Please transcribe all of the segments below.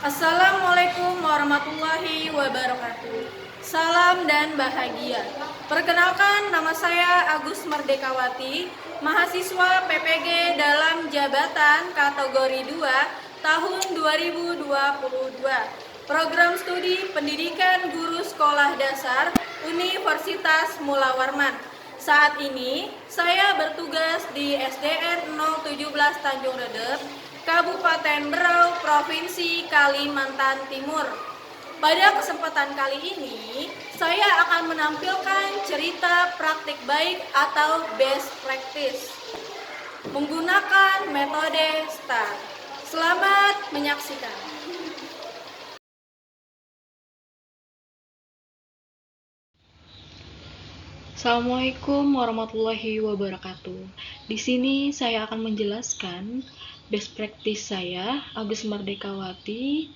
Assalamualaikum warahmatullahi wabarakatuh. Salam dan bahagia. Perkenalkan, nama saya Agus Merdekawati, mahasiswa PPG dalam jabatan kategori 2 tahun 2022. Program studi Pendidikan Guru Sekolah Dasar Universitas Mula Warman. Saat ini saya bertugas di SDN 017 Tanjung Redep, Kabupaten Berau, Provinsi Kalimantan Timur. Pada kesempatan kali ini, saya akan menampilkan cerita praktik baik atau best practice menggunakan metode STAR. Selamat menyaksikan. Assalamualaikum warahmatullahi wabarakatuh. Di sini saya akan menjelaskan best practice saya, Agus Merdekawati,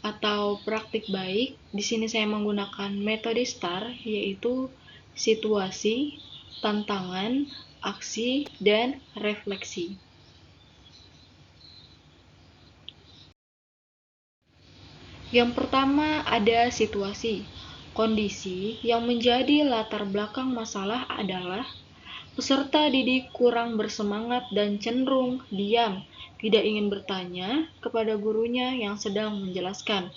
atau praktik baik. Di sini saya menggunakan metode STAR, yaitu situasi, tantangan, aksi, dan refleksi. Yang pertama ada situasi. Kondisi yang menjadi latar belakang masalah adalah peserta didik kurang bersemangat dan cenderung diam, tidak ingin bertanya kepada gurunya yang sedang menjelaskan.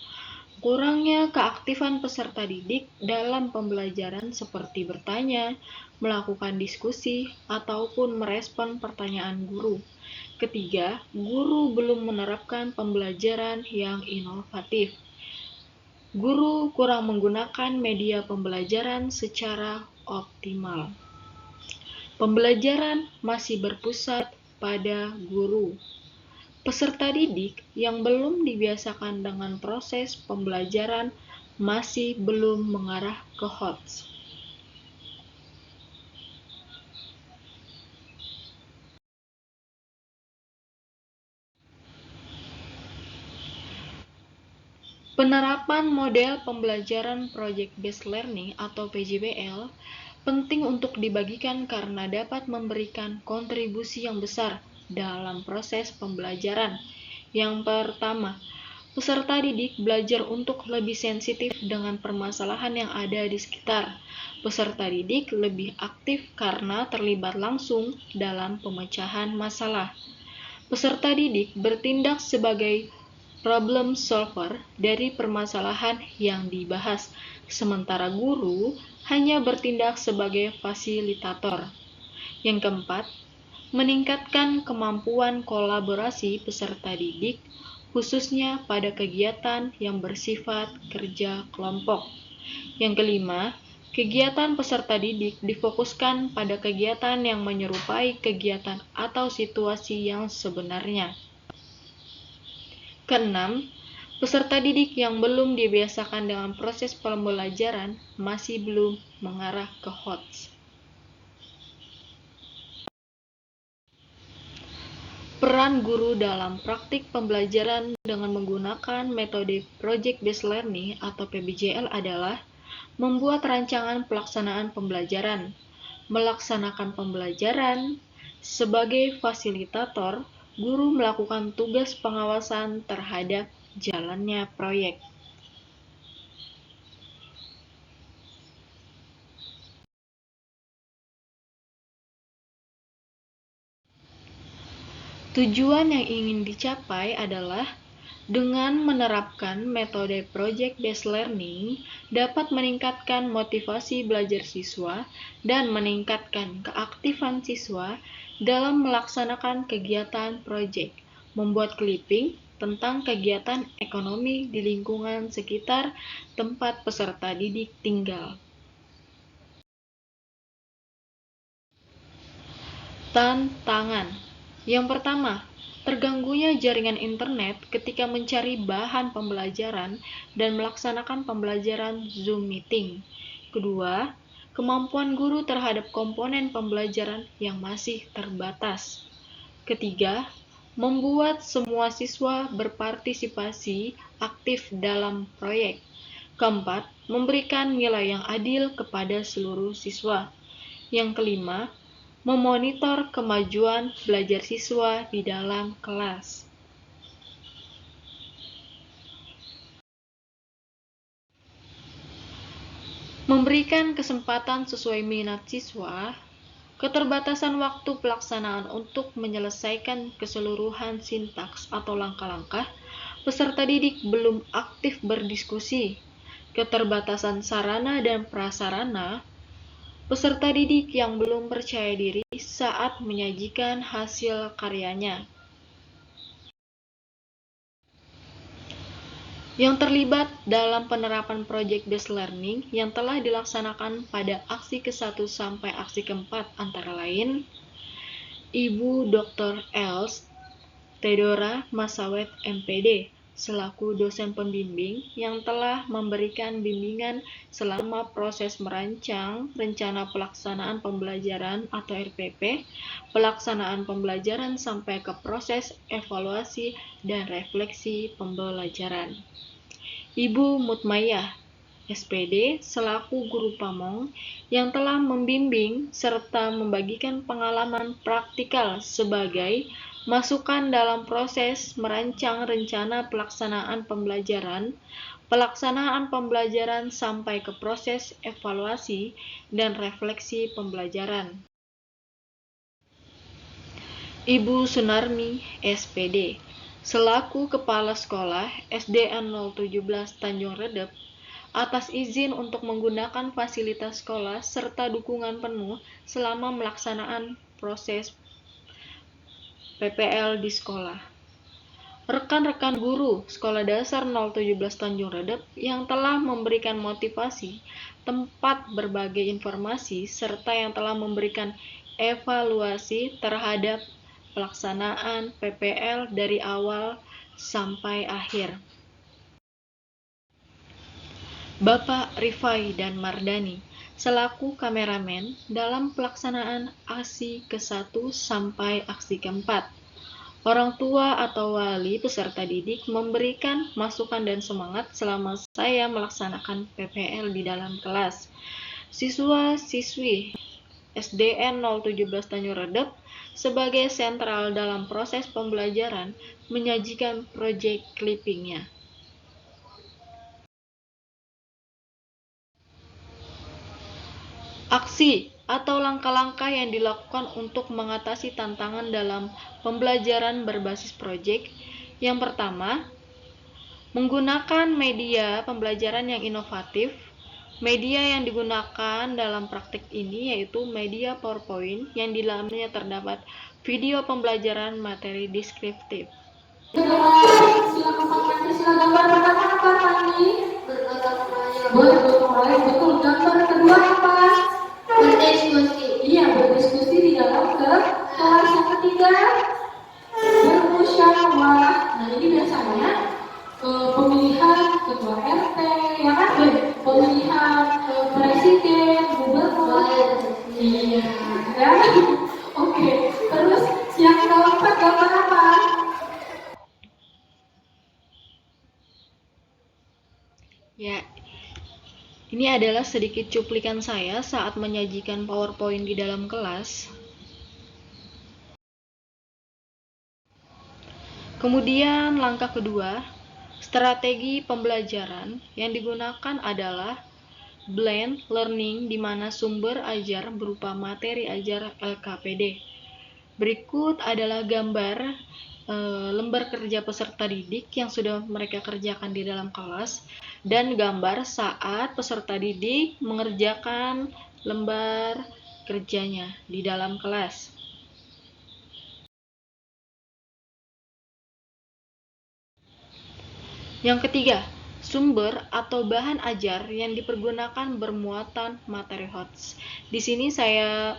Kurangnya keaktifan peserta didik dalam pembelajaran seperti bertanya, melakukan diskusi, ataupun merespon pertanyaan guru. Ketiga, guru belum menerapkan pembelajaran yang inovatif. Guru kurang menggunakan media pembelajaran secara optimal. Pembelajaran masih berpusat pada guru. Peserta didik yang belum dibiasakan dengan proses pembelajaran masih belum mengarah ke HOTS. Penerapan model pembelajaran Project Based Learning atau PJBL penting untuk dibagikan karena dapat memberikan kontribusi yang besar dalam proses pembelajaran. Yang pertama, peserta didik belajar untuk lebih sensitif dengan permasalahan yang ada di sekitar. Peserta didik lebih aktif karena terlibat langsung dalam pemecahan masalah. Peserta didik bertindak sebagai problem solver dari permasalahan yang dibahas, sementara guru hanya bertindak sebagai fasilitator. Yang keempat, meningkatkan kemampuan kolaborasi peserta didik, khususnya pada kegiatan yang bersifat kerja kelompok. Yang kelima, kegiatan peserta didik difokuskan pada kegiatan yang menyerupai kegiatan atau situasi yang sebenarnya. Keenam, peserta didik yang belum dibiasakan dengan proses pembelajaran masih belum mengarah ke HOTS. Peran guru dalam praktik pembelajaran dengan menggunakan metode Project Based Learning atau PBJL adalah membuat rancangan pelaksanaan pembelajaran, melaksanakan pembelajaran. Sebagai fasilitator, guru melakukan tugas pengawasan terhadap jalannya proyek. Tujuan yang ingin dicapai adalah dengan menerapkan metode Project Based Learning dapat meningkatkan motivasi belajar siswa dan meningkatkan keaktifan siswa dalam melaksanakan kegiatan proyek, membuat clipping tentang kegiatan ekonomi di lingkungan sekitar tempat peserta didik tinggal. Tantangan. Yang pertama, terganggunya jaringan internet ketika mencari bahan pembelajaran dan melaksanakan pembelajaran Zoom meeting. Kedua, kemampuan guru terhadap komponen pembelajaran yang masih terbatas. Ketiga, membuat semua siswa berpartisipasi aktif dalam proyek. Keempat, memberikan nilai yang adil kepada seluruh siswa. Yang kelima, memonitor kemajuan belajar siswa di dalam kelas. memberikan kesempatan sesuai minat siswa, keterbatasan waktu pelaksanaan untuk menyelesaikan keseluruhan sintaks atau langkah-langkah, peserta didik belum aktif berdiskusi, keterbatasan sarana dan prasarana, peserta didik yang belum percaya diri saat menyajikan hasil karyanya. Yang terlibat dalam penerapan Project Based Learning yang telah dilaksanakan pada aksi ke-1 sampai aksi ke-4 antara lain Ibu Dr. Els Theodora Masawet MPD selaku dosen pembimbing yang telah memberikan bimbingan selama proses merancang rencana pelaksanaan pembelajaran atau RPP, pelaksanaan pembelajaran sampai ke proses evaluasi dan refleksi pembelajaran. Ibu Mutmayyah, SPD, selaku guru pamong yang telah membimbing serta membagikan pengalaman praktikal sebagai masukan dalam proses merancang rencana pelaksanaan pembelajaran sampai ke proses evaluasi dan refleksi pembelajaran. Ibu Sunarmi, SPD, selaku Kepala Sekolah SDN 017 Tanjung Redep, atas izin untuk menggunakan fasilitas sekolah serta dukungan penuh selama melaksanaan proses PPL di sekolah. Rekan-rekan guru Sekolah Dasar 017 Tanjung Redep yang telah memberikan motivasi, tempat berbagai informasi, serta yang telah memberikan evaluasi terhadap pelaksanaan PPL dari awal sampai akhir. Bapak Rifai dan Mardani selaku kameramen dalam pelaksanaan aksi ke-1 sampai aksi ke-4. Orang tua atau wali peserta didik memberikan masukan dan semangat selama saya melaksanakan PPL di dalam kelas. Siswa-siswi SDN 017 Tanjung Redep sebagai sentral dalam proses pembelajaran menyajikan proyek clippingnya. Aksi atau langkah-langkah yang dilakukan untuk mengatasi tantangan dalam pembelajaran berbasis proyek. Yang pertama, menggunakan media pembelajaran yang inovatif. Media yang digunakan dalam praktik ini yaitu media PowerPoint yang di dalamnya terdapat video pembelajaran materi deskriptif. Silakan gambar pertama apa Fani? Boleh, betul. Gambar kedua apa? Berdiskusi. Iya, berdiskusi di dalam kelas. Yang ketiga, bermusyawarah. Nah, ini biasanya pemilihan ketua RT, ya kan? Pemilihan presiden, gubernur. Iya, ya. Oke. Terus yang keempat gambar apa? Ya, ini adalah sedikit cuplikan saya saat menyajikan PowerPoint di dalam kelas. Kemudian langkah kedua, strategi pembelajaran yang digunakan adalah blend learning di mana sumber ajar berupa materi ajar LKPD. Berikut adalah gambar lembar kerja peserta didik yang sudah mereka kerjakan di dalam kelas dan gambar saat peserta didik mengerjakan lembar kerjanya di dalam kelas. Yang ketiga, sumber atau bahan ajar yang dipergunakan bermuatan materi HOTS. Di sini saya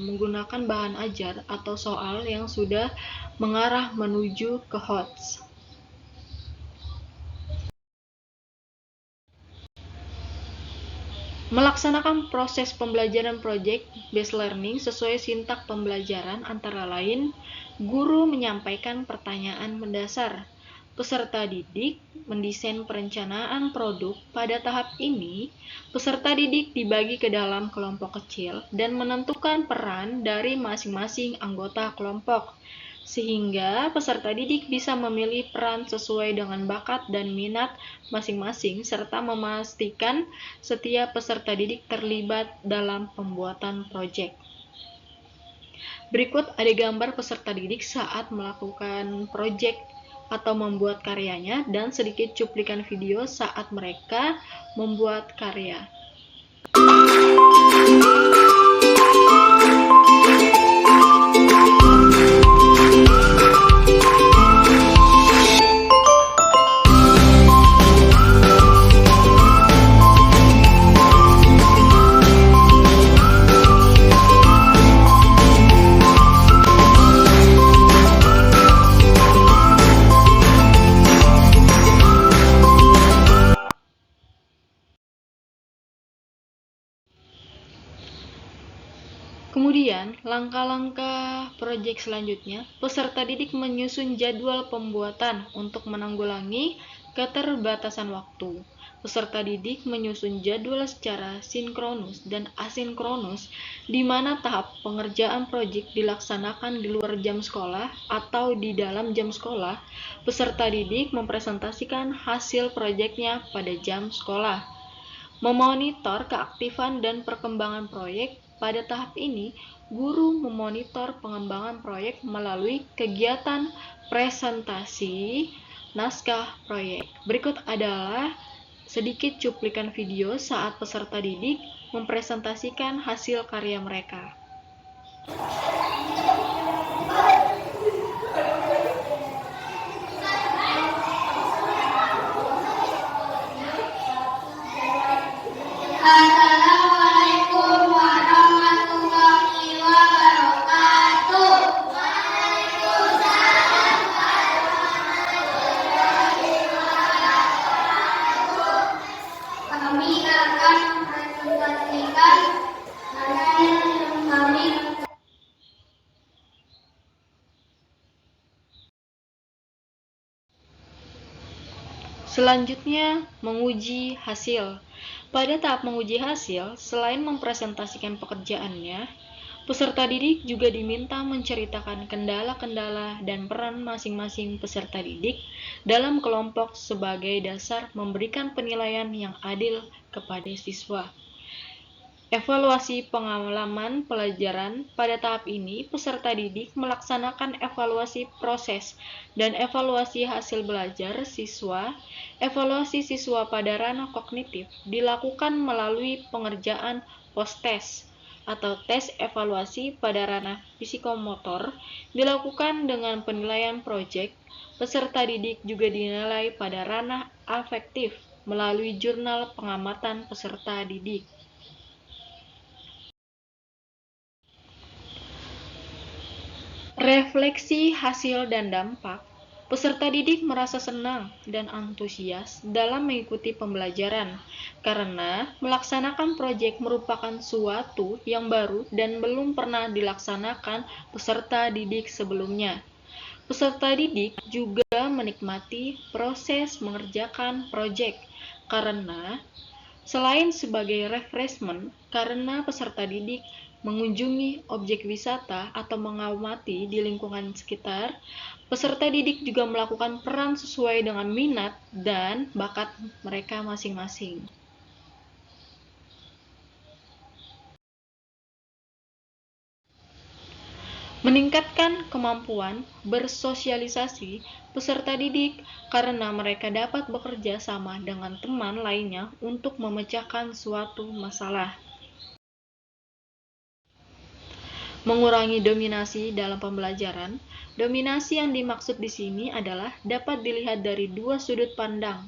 menggunakan bahan ajar atau soal yang sudah mengarah menuju ke HOTS. Melaksanakan proses pembelajaran Project Based Learning sesuai sintak pembelajaran antara lain, guru menyampaikan pertanyaan mendasar. Peserta didik mendesain perencanaan produk. Pada tahap ini, peserta didik dibagi ke dalam kelompok kecil dan menentukan peran dari masing-masing anggota kelompok. sehingga peserta didik bisa memilih peran sesuai dengan bakat dan minat masing-masing serta memastikan setiap peserta didik terlibat dalam pembuatan proyek. Berikut ada gambar peserta didik saat melakukan proyek atau membuat karyanya dan sedikit cuplikan video saat mereka membuat karya. Kemudian, langkah-langkah proyek selanjutnya, peserta didik menyusun jadwal pembuatan untuk menanggulangi keterbatasan waktu. Peserta didik menyusun jadwal secara sinkronus dan asinkronus, di mana tahap pengerjaan proyek dilaksanakan di luar jam sekolah atau di dalam jam sekolah. Peserta didik mempresentasikan hasil proyeknya pada jam sekolah. Memonitor keaktifan dan perkembangan proyek. Pada tahap ini, guru memonitor pengembangan proyek melalui kegiatan presentasi naskah proyek. Berikut adalah sedikit cuplikan video saat peserta didik mempresentasikan hasil karya mereka. Assalamualaikum warahmatullahi wabarakatuh. Waalaikumsalam warahmatullahi wabarakatuh. Kami akan mempresentasikan hasil yang kami. Selanjutnya, menguji hasil. Pada tahap menguji hasil, selain mempresentasikan pekerjaannya, peserta didik juga diminta menceritakan kendala-kendala dan peran masing-masing peserta didik dalam kelompok sebagai dasar memberikan penilaian yang adil kepada siswa. Evaluasi pengalaman pelajaran. Pada tahap ini, peserta didik melaksanakan evaluasi proses dan evaluasi hasil belajar siswa. Evaluasi siswa pada ranah kognitif dilakukan melalui pengerjaan post-test atau tes evaluasi pada ranah psikomotor dilakukan dengan penilaian proyek. Peserta didik juga dinilai pada ranah afektif melalui jurnal pengamatan peserta didik. Refleksi hasil dan dampak. Peserta didik merasa senang dan antusias dalam mengikuti pembelajaran karena melaksanakan proyek merupakan suatu yang baru dan belum pernah dilaksanakan peserta didik sebelumnya. Peserta didik juga menikmati proses mengerjakan proyek karena selain sebagai refreshment, karena peserta didik mengunjungi objek wisata atau mengamati di lingkungan sekitar, peserta didik juga melakukan peran sesuai dengan minat dan bakat mereka masing-masing. Meningkatkan kemampuan bersosialisasi peserta didik karena mereka dapat bekerja sama dengan teman lainnya untuk memecahkan suatu masalah. Mengurangi dominasi dalam pembelajaran. Dominasi yang dimaksud di sini adalah dapat dilihat dari dua sudut pandang.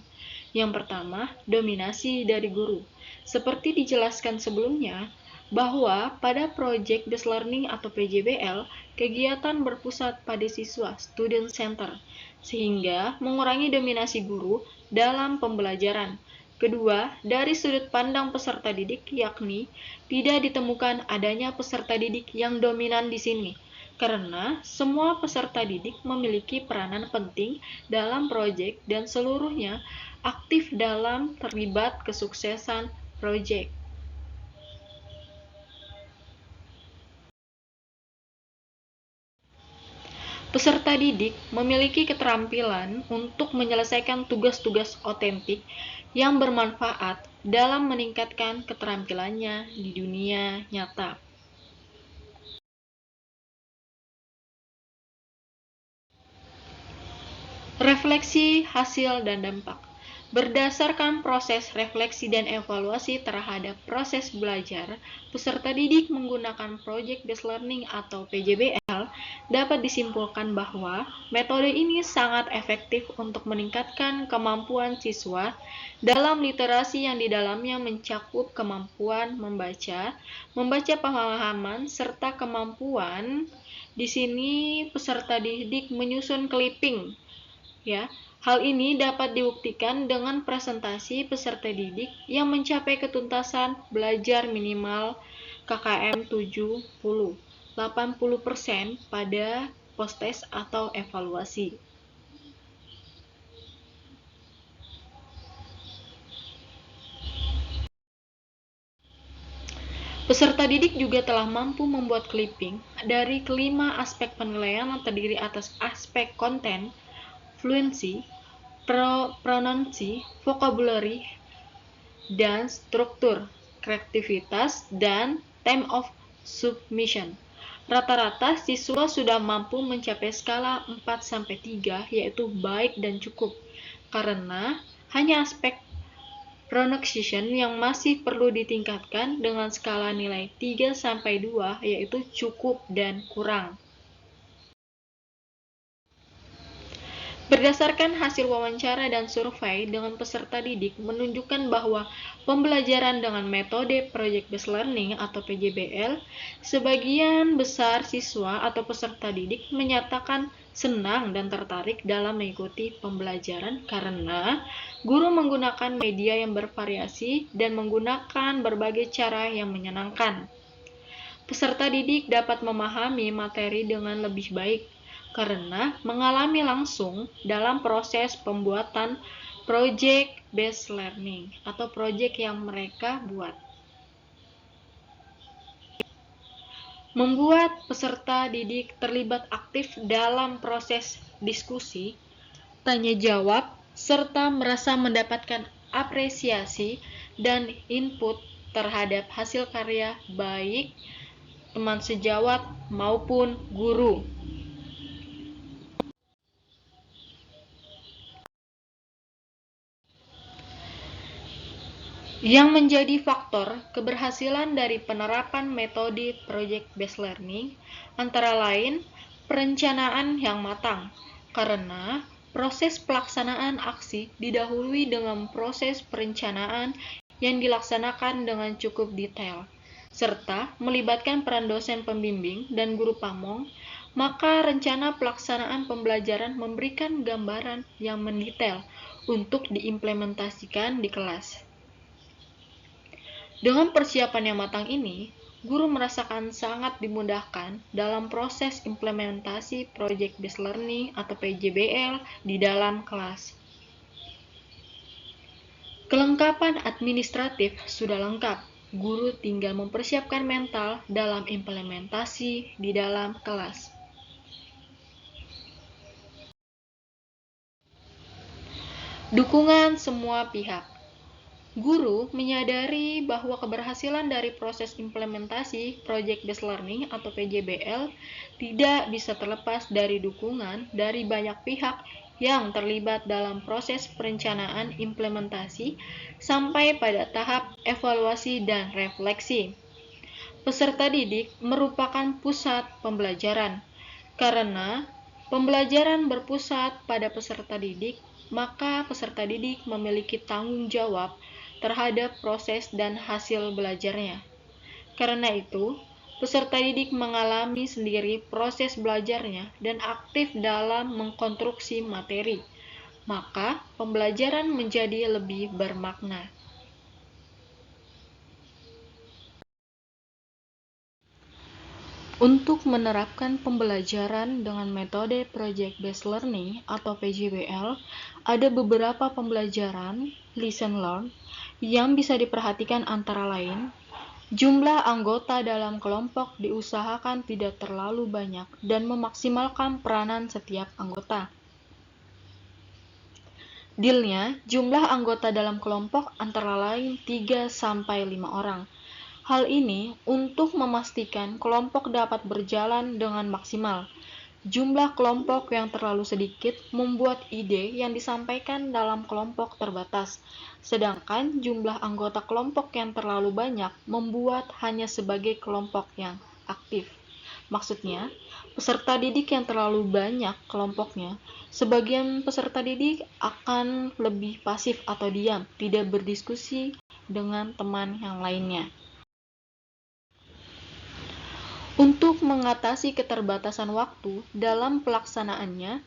Yang pertama, dominasi dari guru. Seperti dijelaskan sebelumnya, bahwa pada proyek Based Learning atau PJBL, kegiatan berpusat pada siswa, student center, sehingga mengurangi dominasi guru dalam pembelajaran. Kedua, dari sudut pandang peserta didik, yakni tidak ditemukan adanya peserta didik yang dominan di sini, karena semua peserta didik memiliki peranan penting dalam proyek dan seluruhnya aktif dalam terlibat kesuksesan proyek. Peserta didik memiliki keterampilan untuk menyelesaikan tugas-tugas otentik yang bermanfaat dalam meningkatkan keterampilannya di dunia nyata. Refleksi, hasil, dan dampak. Berdasarkan proses refleksi dan evaluasi terhadap proses belajar, peserta didik menggunakan Project Based Learning atau PJBL dapat disimpulkan bahwa metode ini sangat efektif untuk meningkatkan kemampuan siswa dalam literasi yang di dalamnya mencakup kemampuan membaca pemahaman, serta kemampuan. Di sini peserta didik menyusun clipping. Ya, hal ini dapat dibuktikan dengan presentasi peserta didik yang mencapai ketuntasan belajar minimal KKM 80% pada post-test atau evaluasi. Peserta didik juga telah mampu membuat clipping dari kelima aspek penilaian yang terdiri atas aspek konten, fluency, pronouns, vocabulary, dan struktur, kreativitas, dan time of submission. Rata-rata siswa sudah mampu mencapai skala 4-3, yaitu baik dan cukup, karena hanya aspek pronunciation yang masih perlu ditingkatkan dengan skala nilai 3-2, yaitu cukup dan kurang. Berdasarkan hasil wawancara dan survei dengan peserta didik menunjukkan bahwa pembelajaran dengan metode Project Based Learning atau PJBL, sebagian besar siswa atau peserta didik menyatakan senang dan tertarik dalam mengikuti pembelajaran karena guru menggunakan media yang bervariasi dan menggunakan berbagai cara yang menyenangkan. Peserta didik dapat memahami materi dengan lebih baik karena mengalami langsung dalam proses pembuatan project based learning atau project yang mereka buat. Membuat peserta didik terlibat aktif dalam proses diskusi, tanya jawab, serta merasa mendapatkan apresiasi dan input terhadap hasil karya baik teman sejawat maupun guru. Yang menjadi faktor keberhasilan dari penerapan metode Project Based Learning antara lain perencanaan yang matang, karena proses pelaksanaan aksi didahului dengan proses perencanaan yang dilaksanakan dengan cukup detail, serta melibatkan peran dosen pembimbing dan guru pamong, maka rencana pelaksanaan pembelajaran memberikan gambaran yang mendetail untuk diimplementasikan di kelas. Dengan persiapan yang matang ini, guru merasakan sangat dimudahkan dalam proses implementasi Project Based Learning atau PJBL di dalam kelas. Kelengkapan administratif sudah lengkap, guru tinggal mempersiapkan mental dalam implementasi di dalam kelas. Dukungan semua pihak. Guru menyadari bahwa keberhasilan dari proses implementasi Project Based Learning atau PJBL tidak bisa terlepas dari dukungan dari banyak pihak yang terlibat dalam proses perencanaan implementasi sampai pada tahap evaluasi dan refleksi. Peserta didik merupakan pusat pembelajaran. Karena pembelajaran berpusat pada peserta didik, maka peserta didik memiliki tanggung jawab terhadap proses dan hasil belajarnya. Karena itu, peserta didik mengalami sendiri proses belajarnya dan aktif dalam mengkonstruksi materi, maka pembelajaran menjadi lebih bermakna. Untuk menerapkan pembelajaran dengan metode Project Based Learning atau PJBL, ada beberapa pembelajaran lesson learned yang bisa diperhatikan antara lain Jumlah anggota dalam kelompok diusahakan tidak terlalu banyak dan memaksimalkan peranan setiap anggota. Dealnya, jumlah anggota dalam kelompok antara lain 3-5 orang. Hal ini untuk memastikan kelompok dapat berjalan dengan maksimal. Jumlah kelompok yang terlalu sedikit membuat ide yang disampaikan dalam kelompok terbatas, sedangkan jumlah anggota kelompok yang terlalu banyak membuat hanya sebagai kelompok yang aktif. Maksudnya, peserta didik yang terlalu banyak kelompoknya, sebagian peserta didik akan lebih pasif atau diam, tidak berdiskusi dengan teman yang lainnya. Untuk mengatasi keterbatasan waktu dalam pelaksanaannya,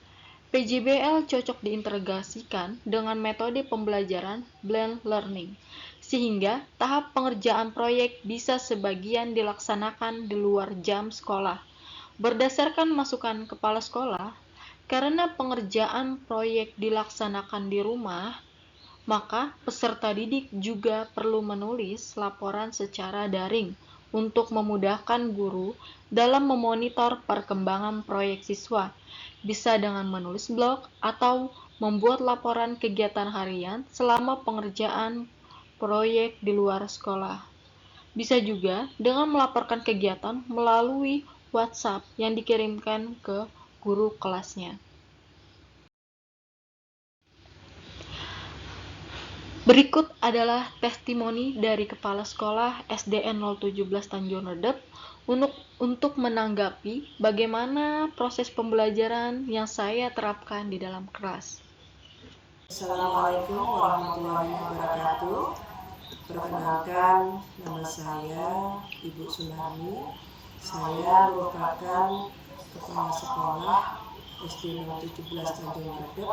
PJBL cocok diintegrasikan dengan metode pembelajaran blended learning, sehingga tahap pengerjaan proyek bisa sebagian dilaksanakan di luar jam sekolah. Berdasarkan masukan kepala sekolah, karena pengerjaan proyek dilaksanakan di rumah, maka peserta didik juga perlu menulis laporan secara daring untuk memudahkan guru dalam memonitor perkembangan proyek siswa, bisa dengan menulis blog atau membuat laporan kegiatan harian selama pengerjaan proyek di luar sekolah. Bisa juga dengan melaporkan kegiatan melalui WhatsApp yang dikirimkan ke guru kelasnya. Berikut adalah testimoni dari Kepala Sekolah SDN 017 Tanjung Redep untuk menanggapi bagaimana proses pembelajaran yang saya terapkan di dalam kelas. Assalamualaikum warahmatullahi wabarakatuh. Perkenalkan, nama saya Ibu Sunarmi. Saya merupakan Kepala Sekolah SD 017 Tanjung Redep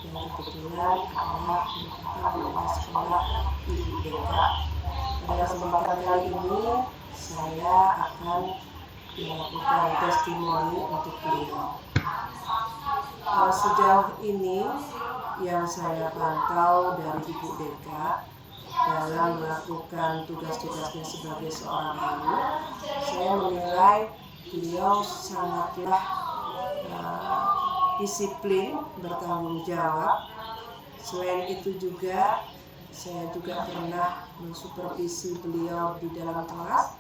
yang kebetulan adalah merupakan Kepala Sekolah Ibu Deka. Pada kesempatan kali ini saya akan melakukan testimoni untuk beliau. Sejauh ini yang saya pantau dari Ibu Deka dalam melakukan tugas-tugasnya sebagai seorang ibu, saya menilai beliau sangatlah disiplin, bertanggung jawab. Selain itu juga, saya juga pernah mensupervisi beliau di dalam kelas.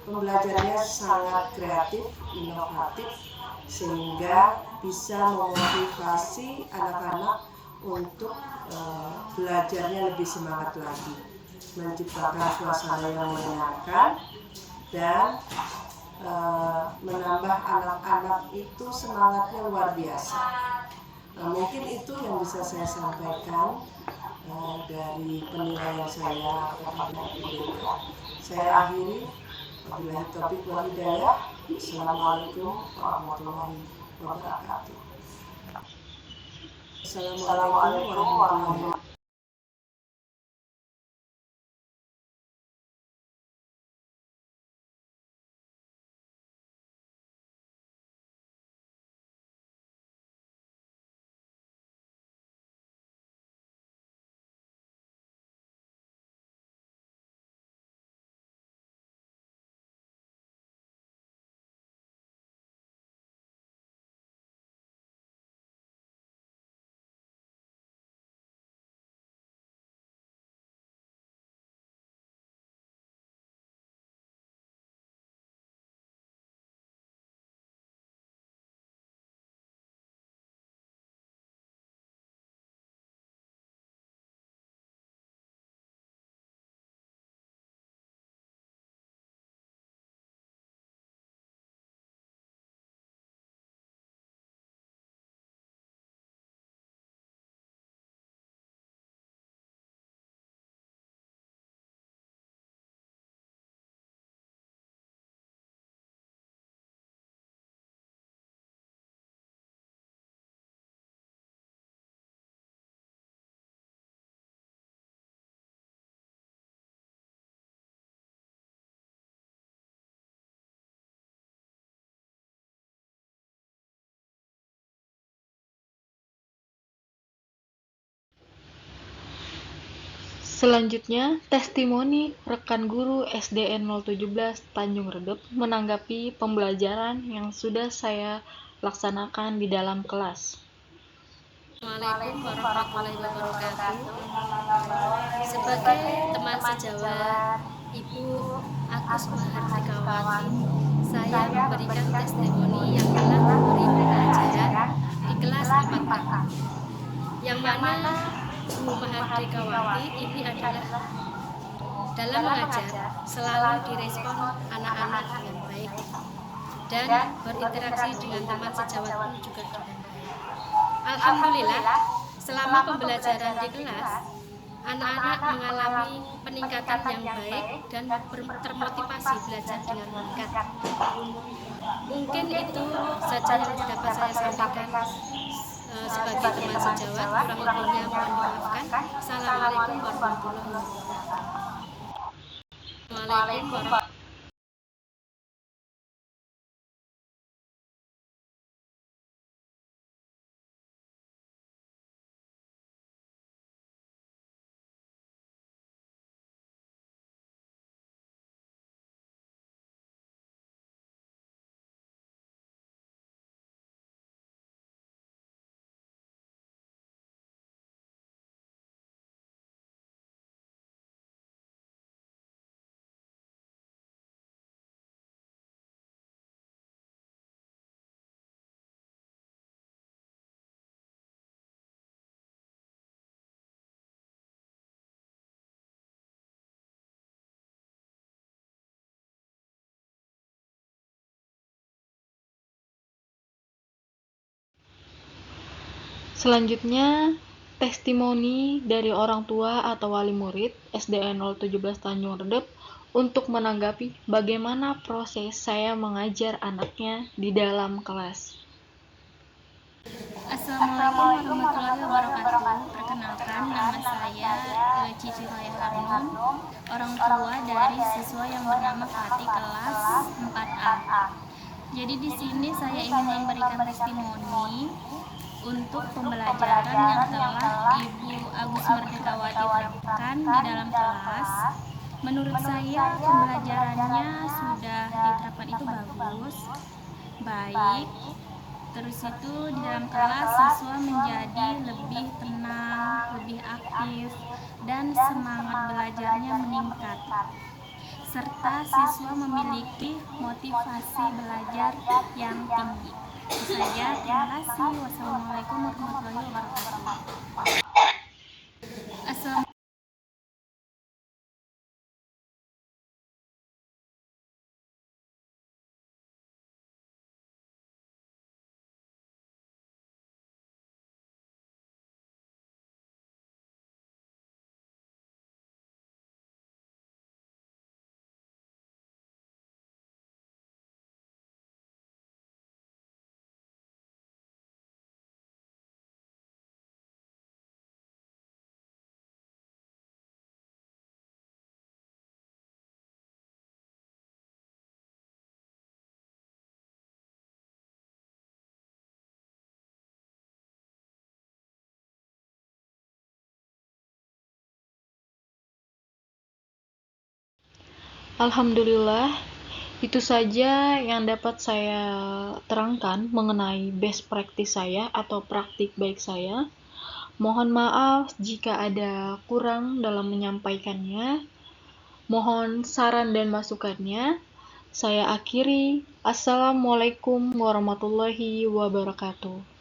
Pembelajarannya sangat kreatif, inovatif, sehingga bisa memotivasi anak-anak untuk belajarnya lebih semangat lagi, menciptakan suasana yang menyenangkan dan menambah anak-anak itu semangatnya luar biasa. Mungkin itu yang bisa saya sampaikan dari penilaian saya kepada Ibu Deka. Saya akhiri. Wabillahi taufiq wal hidayah. Assalamualaikum warahmatullahi wabarakatuh. Assalamualaikum warahmatullahi wabarakatuh. Selanjutnya, testimoni rekan guru SDN 017 Tanjung Redep menanggapi pembelajaran yang sudah saya laksanakan di dalam kelas. Assalamualaikum warahmatullahi wabarakatuh. Sebagai teman sejawat Ibu Agus Mahardikawati, saya memberikan testimoni yang telah memberi pelajaran di kelas 4A, yang mana Bu Mahardikawati ini adalah dalam mengajar selalu direspon anak-anak dengan baik dan berinteraksi dengan teman sejawat pun juga dengan baik. Alhamdulillah, selama pembelajaran di kelas, anak-anak mengalami peningkatan yang baik dan termotivasi belajar dengan meningkat. Mungkin itu saja yang dapat saya sampaikan sebagai teman sejawat. Kurang lebihnya mohon dimaafkan. Assalamualaikum warahmatullahi wabarakatuh. Selanjutnya, testimoni dari orang tua atau wali murid SDN 017 Tanjung Redep untuk menanggapi bagaimana proses saya mengajar anaknya di dalam kelas. Assalamualaikum warahmatullahi wabarakatuh. Perkenalkan, nama saya Cici Raya Harnum, orang tua dari siswa yang bernama Fatih kelas 4A. Jadi di sini saya ingin memberikan testimoni untuk pembelajaran yang telah Ibu Agus Mardikawati terapkan di dalam kelas. Menurut saya pembelajarannya sudah diterapkan itu bagus, baik. Terus itu di dalam kelas siswa menjadi lebih tenang, lebih aktif, dan semangat belajarnya meningkat. Serta siswa memiliki motivasi belajar yang tinggi. Itu saja, terima kasih. Wassalamualaikum warahmatullahi wabarakatuh. Alhamdulillah, itu saja yang dapat saya terangkan mengenai best practice saya atau praktik baik saya. Mohon maaf jika ada kurang dalam menyampaikannya. Mohon saran dan masukannya. Saya akhiri. Assalamualaikum warahmatullahi wabarakatuh.